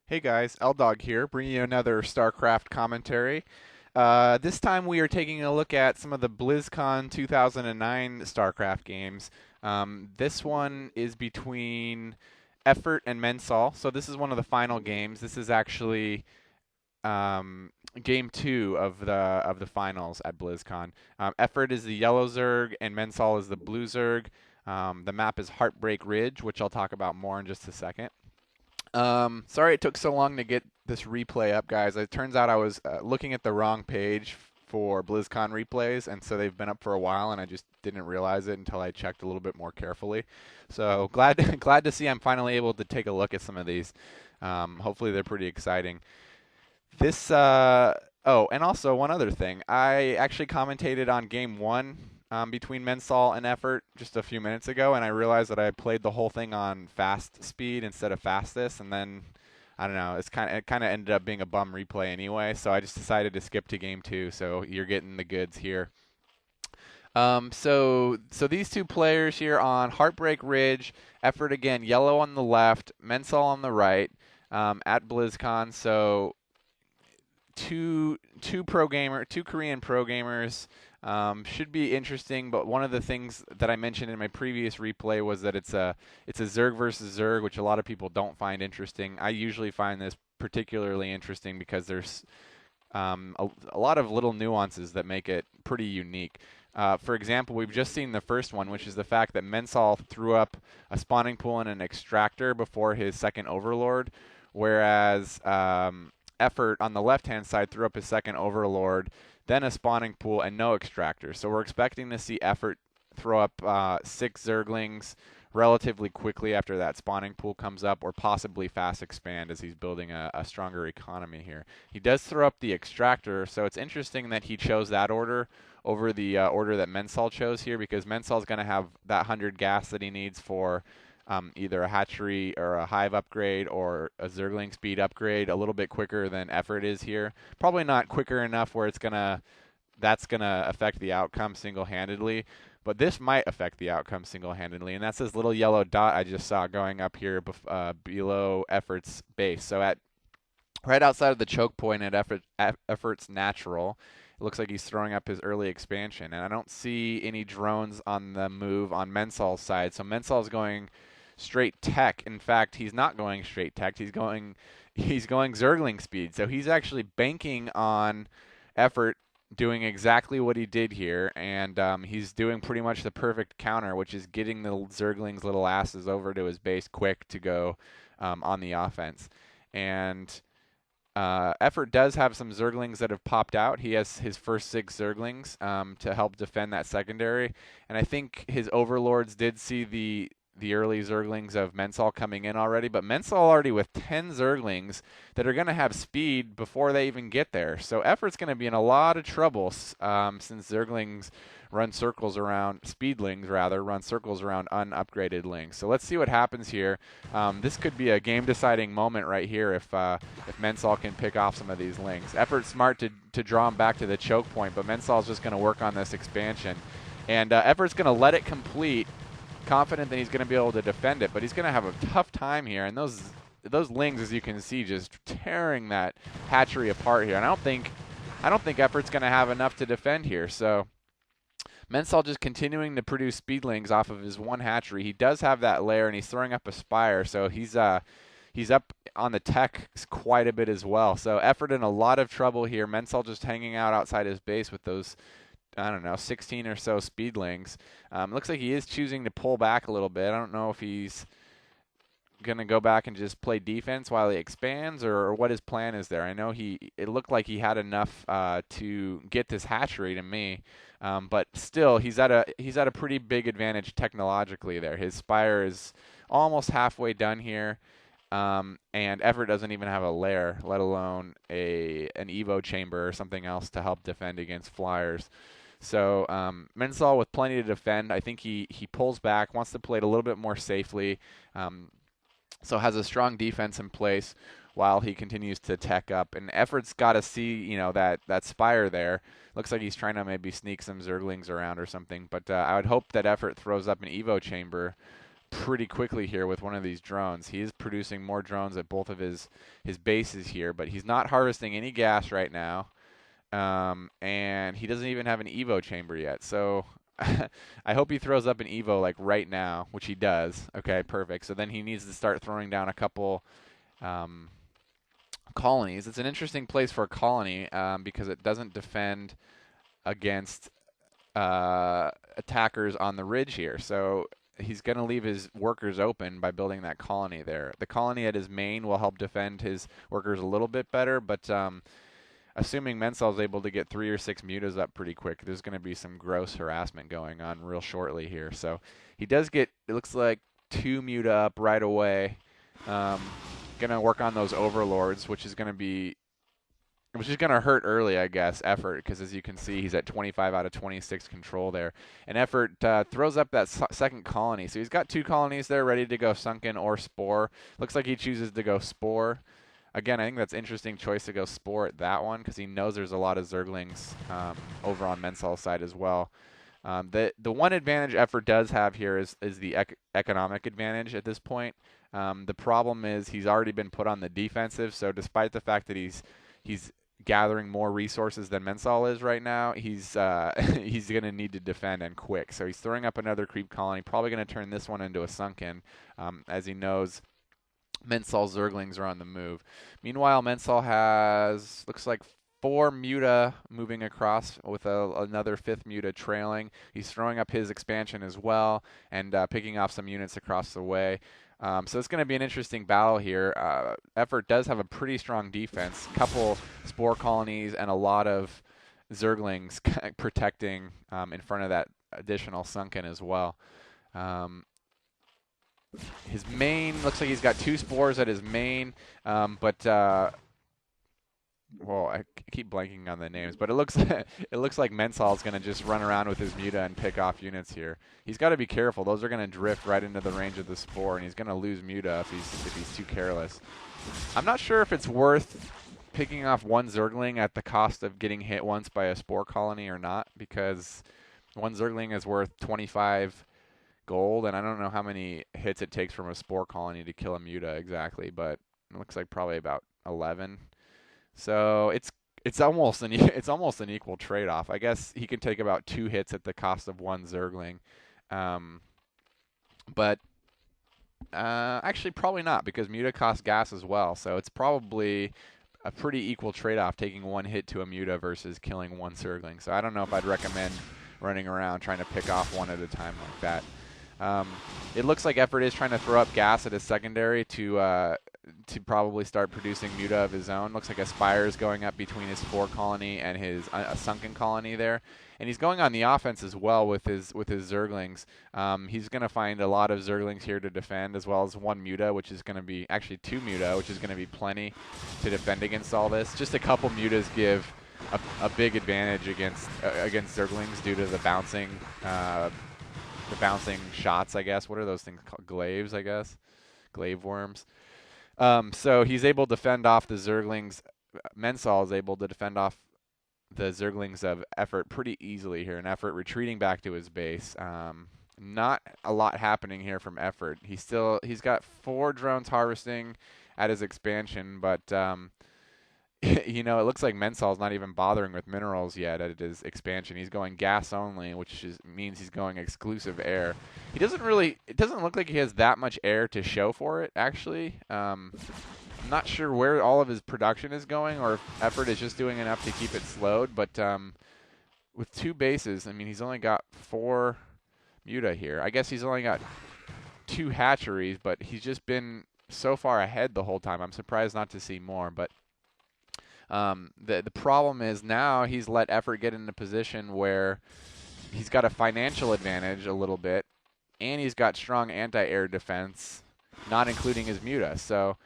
Hey guys, L-Dog here, bringing you another Starcraft commentary. This time we are taking a look at some of the BlizzCon 2009 Starcraft games. This one is between Effort and Mensol, so this is one of the final games. This is actually game two of the finals at BlizzCon. Effort is the yellow Zerg, and Mensol is the blue Zerg. The map is Heartbreak Ridge, which I'll talk about more in just a second. Sorry it took so long to get this replay up, guys. It turns out I was looking at the wrong page for BlizzCon replays, and so they've been up for a while, and I just didn't realize it until I checked a little bit more carefully. So glad to see I'm finally able to take a look at some of these. Hopefully they're pretty exciting. This oh, and also one other thing. I actually commentated on game one between Mensol and Effort just a few minutes ago, and I realized that I played the whole thing on fast speed instead of fastest, and then I don't know, it kind of ended up being a bum replay anyway, so I just decided to skip to game two. So you're getting the goods here. So these two players here on Heartbreak Ridge, Effort again, yellow on the left, Mensol on the right, at BlizzCon. So two Korean pro gamers. Should be interesting, but one of the things that I mentioned in my previous replay was that it's a Zerg versus Zerg, which a lot of people don't find interesting. I usually find this particularly interesting because there's a lot of little nuances that make it pretty unique. For example, we've just seen the first one, which is the fact that Mensol threw up a spawning pool and an extractor before his second Overlord, whereas Effort on the left-hand side threw up his second Overlord, then a spawning pool, and no extractor. So we're expecting to see Effort throw up 6 Zerglings relatively quickly after that spawning pool comes up, or possibly fast expand as he's building a stronger economy here. He does throw up the extractor, so it's interesting that he chose that order over the order that Mensol chose here, because Mensol's going to have that 100 gas that he needs for either a hatchery or a hive upgrade or a Zergling speed upgrade a little bit quicker than Effort is here. Probably not quicker enough where that's gonna affect the outcome single-handedly, but this might affect the outcome single-handedly, and that's this little yellow dot I just saw going up here below Effort's base. So at right outside of the choke point at Effort's natural, it looks like he's throwing up his early expansion, and I don't see any drones on the move on Mensol's side. So Mensol's going straight tech. In fact, he's not going straight tech. He's going Zergling speed. So he's actually banking on Effort doing exactly what he did here, and he's doing pretty much the perfect counter, which is getting the Zerglings' little asses over to his base quick to go on the offense. And Effort does have some Zerglings that have popped out. He has his first 6 Zerglings to help defend that secondary, and I think his Overlords did see the early Zerglings of Mensol coming in already, but Mensol already with 10 Zerglings that are going to have speed before they even get there. So Effort's going to be in a lot of trouble since Zerglings run circles around, Speedlings rather, run circles around unupgraded lings. So let's see what happens here. This could be a game-deciding moment right here if Mensol can pick off some of these lings. Effort's smart to draw him back to the choke point, but Mensol's just going to work on this expansion. And Effort's going to let it complete, confident that he's going to be able to defend it, but he's going to have a tough time here. And those lings, as you can see, just tearing that hatchery apart here. And I don't think Effort's going to have enough to defend here. So Mensol just continuing to produce speedlings off of his one hatchery. He does have that lair, and he's throwing up a spire, so he's up on the tech quite a bit as well. So Effort in a lot of trouble here. Mensol just hanging out outside his base with those, I don't know, 16 or so speedlings. Looks like he is choosing to pull back a little bit. I don't know if he's going to go back and just play defense while he expands, or what his plan is there. I know it looked like he had enough to get this hatchery to me, but still he's at a pretty big advantage technologically there. His spire is almost halfway done here. And Effort doesn't even have a lair, let alone an Evo chamber or something else to help defend against flyers. So Mensol with plenty to defend. I think he pulls back, wants to play it a little bit more safely, so has a strong defense in place while he continues to tech up. And Effort's got to see, that spire there. Looks like he's trying to maybe sneak some Zerglings around or something. But I would hope that Effort throws up an Evo chamber pretty quickly here with one of these drones. He is producing more drones at both of his bases here, but he's not harvesting any gas right now. And he doesn't even have an Evo chamber yet. So I hope he throws up an Evo like right now, which he does. Okay, perfect. So then he needs to start throwing down a couple colonies. It's an interesting place for a colony because it doesn't defend against attackers on the ridge here. So he's going to leave his workers open by building that colony there. The colony at his main will help defend his workers a little bit better, but assuming Mensol is able to get 3 or 6 mutas up pretty quick, there's going to be some gross harassment going on real shortly here. So he does get, it looks like, 2 muta up right away. Going to work on those overlords, which is going to hurt early, I guess, effort, because as you can see, he's at 25 out of 26 control there. And effort throws up that second colony. So he's got 2 colonies there ready to go sunken or spore. Looks like he chooses to go spore. Again, I think that's an interesting choice to go spore at that one because he knows there's a lot of Zerglings over on Mensol's side as well. The one advantage effort does have here is the economic advantage at this point. The problem is he's already been put on the defensive, so despite the fact that he's gathering more resources than Mensol is right now, he's going to need to defend and quick. So he's throwing up another creep colony, probably going to turn this one into a sunken, as he knows Mensol's Zerglings are on the move. Meanwhile, Mensol has, looks like, 4 muta moving across with another 5th muta trailing. He's throwing up his expansion as well and picking off some units across the way. So it's going to be an interesting battle here. Effort does have a pretty strong defense, couple spore colonies and a lot of Zerglings protecting in front of that additional sunken as well. His main looks like he's got 2 spores at his main, but well, I keep blanking on the names, but it looks like Mensol's going to just run around with his muta and pick off units here. He's got to be careful; those are going to drift right into the range of the spore, and he's going to lose muta if he's too careless. I'm not sure if it's worth picking off 1 Zergling at the cost of getting hit once by a spore colony or not, because 1 Zergling is worth 25 gold, and I don't know how many hits it takes from a spore colony to kill a muta exactly, but it looks like probably about 11. So it's almost an equal trade-off. I guess he can take about 2 hits at the cost of 1 Zergling, but actually probably not, because muta costs gas as well. So it's probably a pretty equal trade-off taking 1 hit to a muta versus killing 1 Zergling. So I don't know if I'd recommend running around trying to pick off one at a time like that. It looks like effort is trying to throw up gas at his secondary to probably start producing muta of his own. Looks like a spire is going up between his spore colony and his a sunken colony there, and he's going on the offense as well with his Zerglings. He's going to find a lot of Zerglings here to defend, as well as 1 muta, which is going to be actually 2 muta, which is going to be plenty to defend against all this. Just a couple mutas give a big advantage against Zerglings due to the bouncing shots, I guess. What are those things called? Glaives, I guess. Glaive worms. So he's able to fend off the Zerglings. Mensol is able to defend off the Zerglings of effort pretty easily here. And effort retreating back to his base. Not a lot happening here from effort. He's got 4 drones harvesting at his expansion, but you know, it looks like Mensol's not even bothering with minerals yet at his expansion. He's going gas only, which means he's going exclusive air. It doesn't look like he has that much air to show for it, actually. I'm not sure where all of his production is going, or if effort is just doing enough to keep it slowed, but with 2 bases, I mean, he's only got 4 muta here. I guess he's only got 2 hatcheries, but he's just been so far ahead the whole time. I'm surprised not to see more, but the problem is now he's let effort get in a position where he's got a financial advantage a little bit, and he's got strong anti-air defense, not including his muta. So